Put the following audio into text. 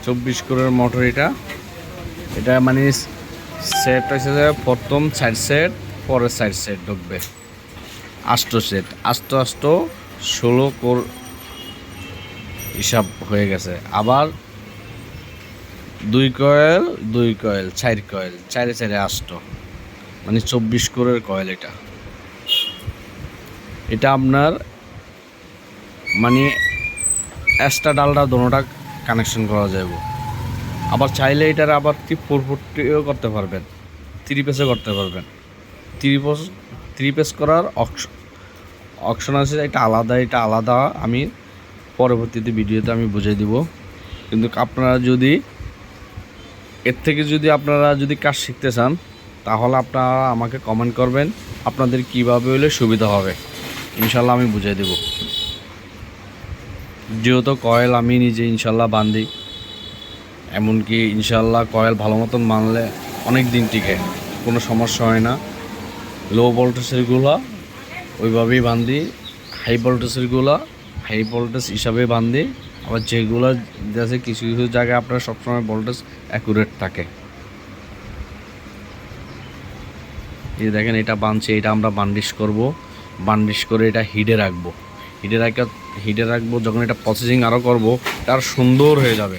24 কোরের মোটর এটা। এটা মানে সেট হচ্ছে যে প্রথম সাইড সেট, পরের সাইড সেট ঢুকবে 8 সেট, 8 16 কোর হিসাব হয়ে গেছে। আবার 2 কয়েল 2 কয়েল 4 কয়েল 4 4 8, মানে 24 কোরের কয়েল এটা। এটা আপনার মানে এক্সট্রা ডালটা দোনোটা কানেকশন করা যাবে। আবার চাইলে এটার আবার 440ও করতে পারবেন, 3 পেসও করতে পারবেন। 3 পেস করার অপশন আছে, এটা আলাদা আমি পরবর্তীতে ভিডিওতে আমি বুঝিয়ে দিব। কিন্তু আপনারা যদি এর থেকে আপনারা যদি কাজ শিখতে চান, তাহলে আপনারা আমাকে কমেন্ট করবেন আপনাদের কীভাবে হলে সুবিধা হবে, ইনশাল্লাহ আমি বুঝিয়ে দেব। যেহেতু কয়েল আমি নিজে ইনশাল্লাহ বাঁধি, এমনকি ইনশাল্লাহ কয়েল ভালো মতন মানলে অনেক দিন টিকে, কোনো সমস্যা হয় না। লো ভোল্টেজেরগুলো ওইভাবেই বাঁধি, হাই ভোল্টেজেরগুলো হাই ভোল্টেজ হিসাবে বাঁধি। আবার যেগুলো আছে কিছু কিছু জায়গায় আপনার সবসময় ভোল্টেজ অ্যাকুরেট থাকে। এই দেখেন এটা বাঁধছে, এটা আমরা বান্ডিশ করব, বান্ডিশ করে এটা হিটে রাখবো। হিটে রাখবো, যখন এটা প্রসেসিং আরও করবো, এটা আর সুন্দর হয়ে যাবে।